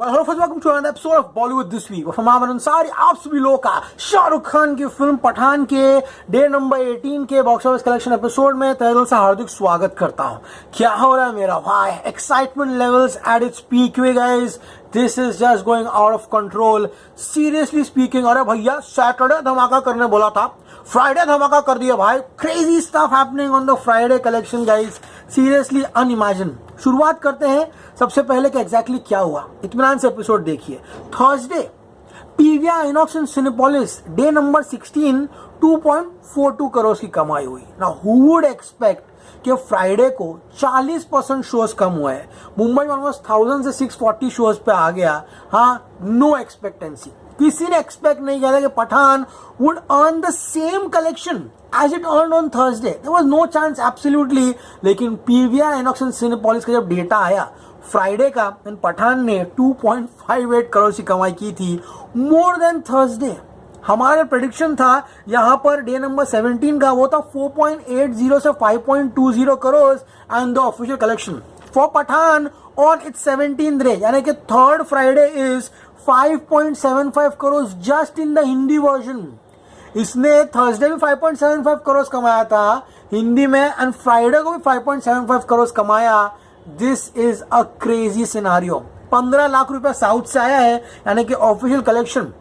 Hello friends, welcome to another episode of Bollywood this week. और मैं अंसारी आप सभी लोगों का शाहरुख खान की फिल्म पठान के डे नंबर 18 के बॉक्स ऑफिस कलेक्शन एपिसोड में तहे दिल से हार्दिक स्वागत करता हूं। क्या हो रहा है मेरा भाई? Excitement levels at its peak way guys. This is just going out of control. Seriously speaking, अरे भैया सैटरडे धमाका करने बोला था, फ्राइडे धमाका कर दिया भाई। Crazy stuff happening on the Friday collection guys, seriously unimaginable. शुरुआत करते हैं सबसे पहले कि एग्जैक्टली क्या हुआ। इत्मीनान से एपिसोड देखिए। थर्सडे पीवीआर आइनॉक्स इन सिनेपोलिस डे नंबर 16 2.42 करोड़ की कमाई हुई। नाउ हु वुड एक्सपेक्ट कि फ्राइडे को 40% शोज कम हुए हैं। मुंबई में ऑलमोस्ट 1000 से 640 शोज पे आ गया। हाँ, नो एक्सपेक्टेंसी। किसी ने एक्सपेक्ट नहीं किया था कि Pathaan would earn the same collection as it earned on Thursday. There was no chance absolutely. लेकिन पीवीआर आइनॉक्स एंड सिनेपोलिस का जब डेटा आया फ्राइडे का, पठान ने 2.58 करोड़ की कमाई की थी, मोर देन थर्सडे। हमारा प्रेडिक्शन था यहाँ पर डे नंबर 17 का, वो था 4.80 से 5.20 crore and the official collection for Pathaan on its 17th day, यानी कि third Friday is 5.75 crore just in the Hindi version. इसने थर्सडे भी 5.75 करोड़ कमाया था हिंदी में एंड फ्राइडे को भी 5.75 करोड़ कमाया। This is a crazy scenario. 15 lakh रुपया साउथ से आया है, यानी कि official collection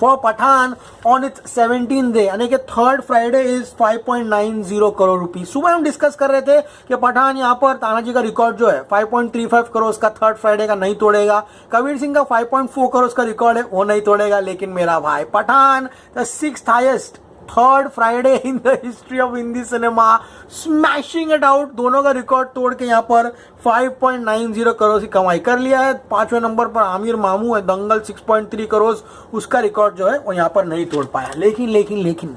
for Pathaan on its 17th day, यानी कि third Friday is 5.90 crore rupees. सुबह हम डिस्कस कर रहे थे कि पठान यहाँ पर तानाजी का रिकॉर्ड जो है 5.35 करोड़ का थर्ड फ्राइडे का नहीं तोड़ेगा। कबीर सिंह का 5.4 करोड़ का रिकॉर्ड है, वो नहीं तोड़ेगा। लेकिन मेरा भाई Pathaan the 6th highest third Friday in the history of Hindi cinema, smashing it out. दोनों का रिकॉर्ड तोड़ के यहाँ पर 5.90 करोड़ की कमाई कर लिया है। 5वें नंबर पर आमिर मामू है, दंगल 6.3 करोड़, उसका रिकॉर्ड जो है वो यहाँ पर नहीं तोड़ पाया। लेकिन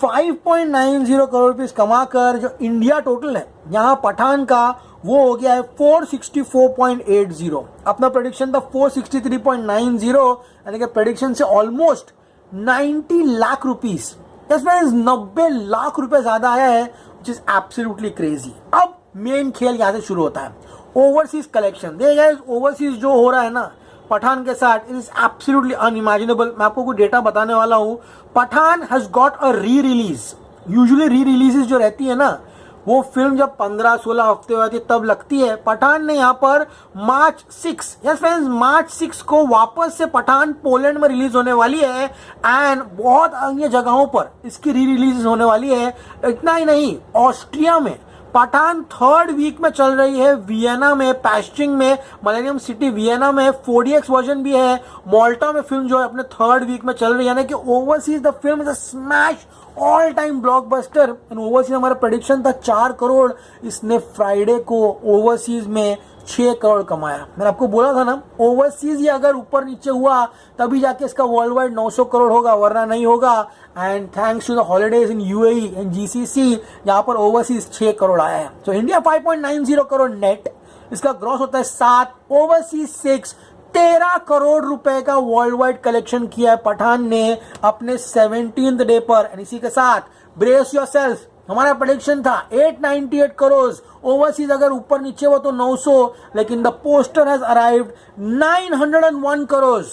5.90 करोड़ रुपीज कमाकर जो इंडिया टोटल है यहाँ पठान का, वो हो गया है 464.80। अपना प्रेडिक्शन था 463.90, यानी कि प्रेडिक्शन से ऑलमोस्ट 90 लाख रुपीज, 90 लाख रुपए ज्यादा आया है, विच इज एब्सोल्युटली क्रेजी। अब मेन खेल यहां से शुरू होता है, ओवरसीज कलेक्शन। ओवरसीज जो हो रहा है ना पठान के साथ, इट इज एब्सोल्युटली अनइमेजिनेबल। मैं आपको कुछ डेटा बताने वाला हूं। Pathan has got a re release. Usually री रिलीजेस जो रहती है ना, वो फिल्म जब 15-16 हफ्ते होती है तब लगती है। पठान ने यहाँ पर मार्च 6, यस फ्रेंड्स, मार्च 6 को वापस से पठान पोलैंड में रिलीज होने वाली है एंड बहुत अन्य जगहों पर इसकी री रिलीज होने वाली है। इतना ही नहीं, ऑस्ट्रिया में पठान थर्ड वीक में चल रही है, वियना में, पैस्टिंग में, मलेनियम सिटी वियना में 4DX वर्जन भी है। मोल्टा में फिल्म जो है अपने थर्ड वीक में चल रही है, यानी कि overseas the film is a smash, all time blockbuster. Overseas हमारा प्रेडिक्शन था 4 करोड़, इसने फ्राइडे को ओवरसीज में 6 करोड़ कमाया। मैंने आपको बोला था ना, ओवरसीज ही अगर ऊपर नीचे हुआ तभी जाके इसका वर्ल्ड वाइड 900 करोड़ होगा, वरना नहीं होगा। And thanks to the holidays in UAE and GCC, यहाँ पर ओवरसीज 6 करोड़ आया है। तो इंडिया 5.90 करोड़ नेट, इसका ग्रॉस होता है 7, ओवरसीज 6, 13 करोड़ रुपए का वर्ल्ड वाइड कलेक्शन किया है पठान ने अपने 17th डे पर। इसी के साथ ब्रेस योरसेल्फ, हमारा प्रेडिक्शन था 898 करोड़, ओवरसीज अगर ऊपर नीचे हो तो 900, लेकिन the poster has arrived 901 crore.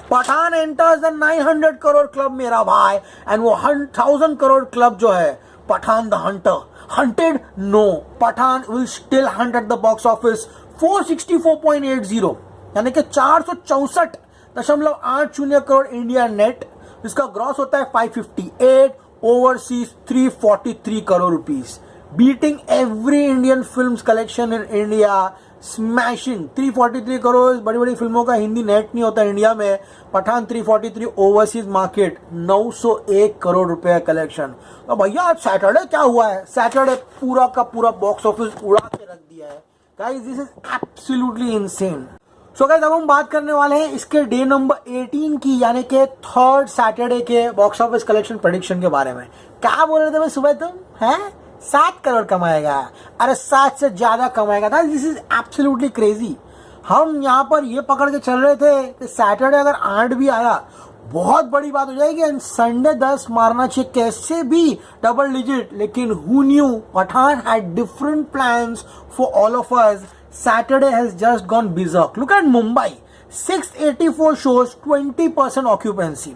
Pathaan enters the 900 crore club मेरा भाई, एंड वो 1000 करोड़ क्लब जो है Pathaan the hunter. Hunted? No, Pathaan will still hunt at the box office 464.80, यानी कि 464.80 करोड़ इंडिया नेट। इसका ग्रॉस होता है 558, overseas 343 crore rupees, beating every Indian films collection in India, smashing 343 crore. बड़ी बड़ी फिल्मों का हिंदी नेट नहीं होता इंडिया में, पठान 343, ओवरसीज मार्केट 901 करोड़ रुपए कलेक्शन। तो भैया सैटरडे क्या हुआ है? सैटरडे पूरा का पूरा बॉक्स ऑफिस उड़ा के रख दिया है guys, this is absolutely insane. So guys, अब हम बात करने वाले हैं इसके डे नंबर 18 की, यानी कि थर्ड सैटरडे के बॉक्स ऑफिस कलेक्शन प्रेडिक्शन के बारे में। क्या बोल रहे थे भाई सुबह तुम? हैं 7 करोड़ कमाएगा? अरे 7 से ज्यादा कमाएगा था। This is absolutely crazy. हम यहाँ पर ये पकड़ के चल रहे थे कि सैटरडे अगर 8 भी आया बहुत बड़ी बात हो जाएगी, एंड संडे 10 मारना चाहिए कैसे भी डबल डिजिट। लेकिन who knew, Pathaan had different plans for all of us. Saturday has just gone berserk. Look at Mumbai. 684 shows 20% occupancy.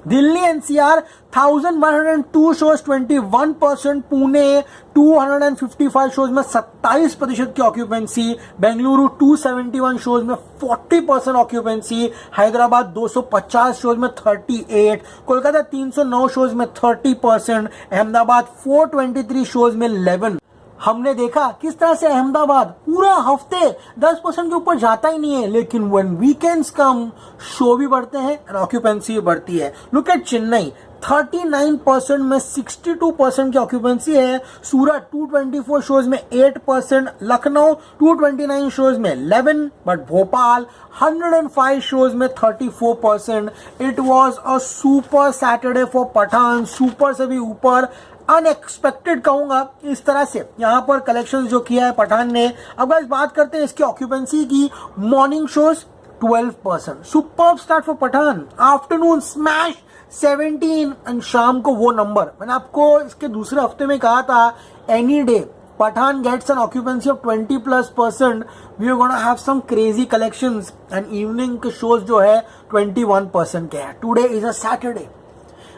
Delhi NCR 1102 shows 21%, Pune 255 shows में 27% की ऑक्यूपेंसी, बेंगलुरु 271 शोज में 40% ऑक्यूपेंसी, हैदराबाद 250 शोज में 38, कोलकाता 309 शोज में 30%, अहमदाबाद 423 शोज में 11। हमने देखा किस तरह से अहमदाबाद पूरा हफ्ते 10% के ऊपर जाता ही नहीं है, लेकिन व्हेन वीकेंड्स कम शो भी बढ़ते हैं और ऑक्यूपेंसी भी बढ़ती है। लुक एट चेन्नई 39% में 62% की ऑक्यूपेंसी है, सूरत 224 शोज में 8%, लखनऊ 229 शोज में 11, बट भोपाल 105 शोज में 34%। It was a super Saturday for Pathaan, super से भी ऊपर, अनएक्सपेक्टेड कहूंगा इस तरह से यहां पर कलेक्शन जो किया है पठान ने। अब गाइस बात करते हैं इसकी ऑक्यूपेंसी की। Morning shows 12%, superb start for Pathaan, afternoon smash 17 and शाम को वो नंबर मैंने आपको इसके दूसरे हफ्ते में कहा था, any day Pathaan gets an occupancy of 20+%, we are gonna have some crazy collections and evening के शोज जो है 21% के हैं। टुडे इज अ सैटरडे,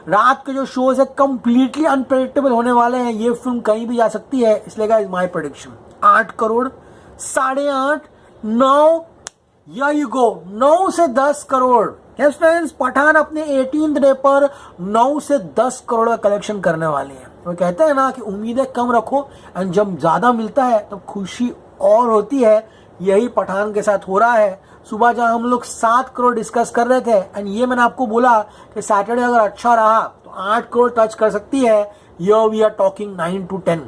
रात के जो शोज है कंप्लीटली अनप्रेडिक्टेबल होने वाले हैं, ये फिल्म कहीं भी जा सकती है, इसलिए गाइस माय प्रेडिक्शन 8 करोड़, 8.5, 9, या यू गो 9 से 10 करोड़। यस फ्रेंड्स, पठान अपने 18th डे पर 9 से 10 करोड़ का कलेक्शन करने वाले हैं। वो कहते हैं ना कि उम्मीदें कम रखो एंड जब ज्यादा मिलता है तब खुशी और होती है, यही पठान के साथ हो रहा है। सुबह जहां हम लोग 7 करोड़ डिस्कस कर रहे थे एंड ये मैंने आपको बोला कि सैटरडे अगर अच्छा रहा तो 8 करोड़ टच कर सकती है, here we are talking 9 to 10।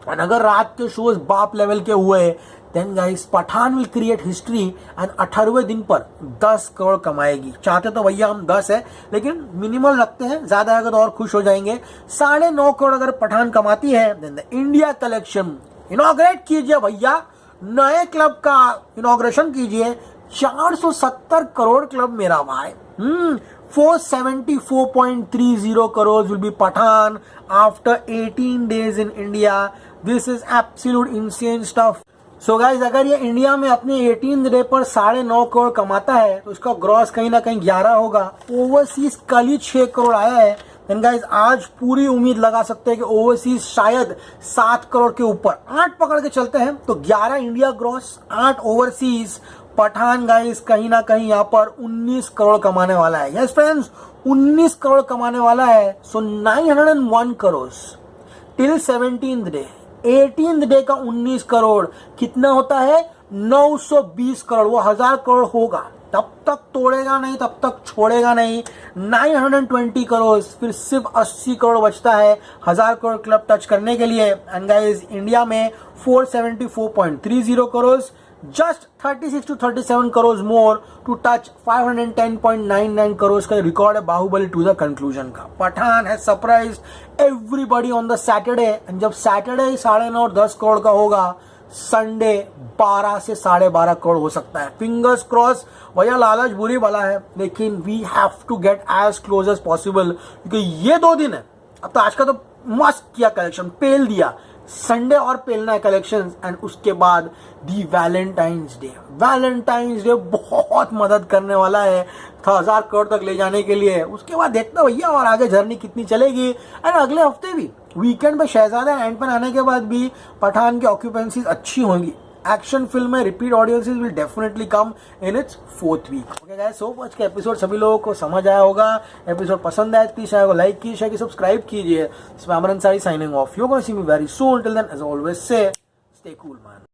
And अगर रात के शोज बाप लेवल के हुए then guys Pathaan will create history and 18वें दिन पर 10 करोड़ कमाएगी। चाहते तो भैया हम 10 है, लेकिन मिनिमल रखते हैं, ज्यादा अगर तो और खुश हो जाएंगे। 9.5 करोड़ अगर पठान कमाती है then the India collection inaugurate कीजिए भैया, नए क्लब का इनॉग्रेशन कीजिए। 470 करोड़ क्लब मेरा भाई। 474.30 crores will be Pathan after 18 days in India. This is absolute insane stuff. So guys, अगर ये इंडिया में अपने 18th डे पर 9.5 करोड़ कमाता है तो इसका ग्रॉस कहीं ना कहीं 11 होगा। ओवरसीज कल ही 6 करोड़ आया है। देन गाइज आज पूरी उम्मीद लगा सकते हैं कि ओवरसीज शायद 7 करोड़ के ऊपर, 8 पकड़ के चलते हैं तो 11 India gross, 8 overseas. Pathaan guys कहीं ना कहीं यहाँ पर 19 करोड़ कमाने वाला है। यस फ्रेंड्स, 19 करोड़ कमाने वाला है। सो 901 crore till 17th day, 18th day का 19 करोड़ कितना होता है? 920 करोड़। वो 1000 करोड़ होगा, तब तक तोड़ेगा नहीं, तब तक छोड़ेगा नहीं। 920 करोड़, फिर सिर्फ 80 करोड़ बचता है 1000 करोड़ क्लब टच करने के लिए। एंड गाइस इंडिया में 474.30 crore, just 36 to 37 crores more to touch 510.99 crores का रिकॉर्ड है बाहुबली 2 द कंक्लूजन का। पठान है surprise everybody on the Saturday, जब सैटरडे 9.5 10 करोड़ का होगा, संडे 12 से 12.5 करोड़ हो सकता है। Fingers cross. भैया लालच बुरी बला है, लेकिन we have to get as close as possible, क्योंकि ये 2 दिन है। अब तो आज का तो मस्त किया कलेक्शन, पेल दिया। संडे और पेलना है कलेक्शंस, एंड उसके बाद दी वैलेंटाइंस डे। वैलेंटाइंस डे बहुत मदद करने वाला है 1000 करोड़ तक ले जाने के लिए। उसके बाद देखते भैया और आगे जर्नी कितनी चलेगी। एंड अगले हफ्ते भी वीकेंड पे शहजादा एंड पर आने के बाद भी पठान की ऑक्यूपेंसी अच्छी होंगी। एक्शन फिल्म में repeat audiences will definitely come in its 4th week. Okay guys, so आज का एपिसोड सभी लोगों को समझ आया होगा। एपिसोड पसंद आया प्लीज चैनल को लाइक कीजिए, शेयर कीजिए, सब्सक्राइब कीजिए। इसमें Amar Ansari signing off. You gonna see me very soon. Till then as always say stay cool man.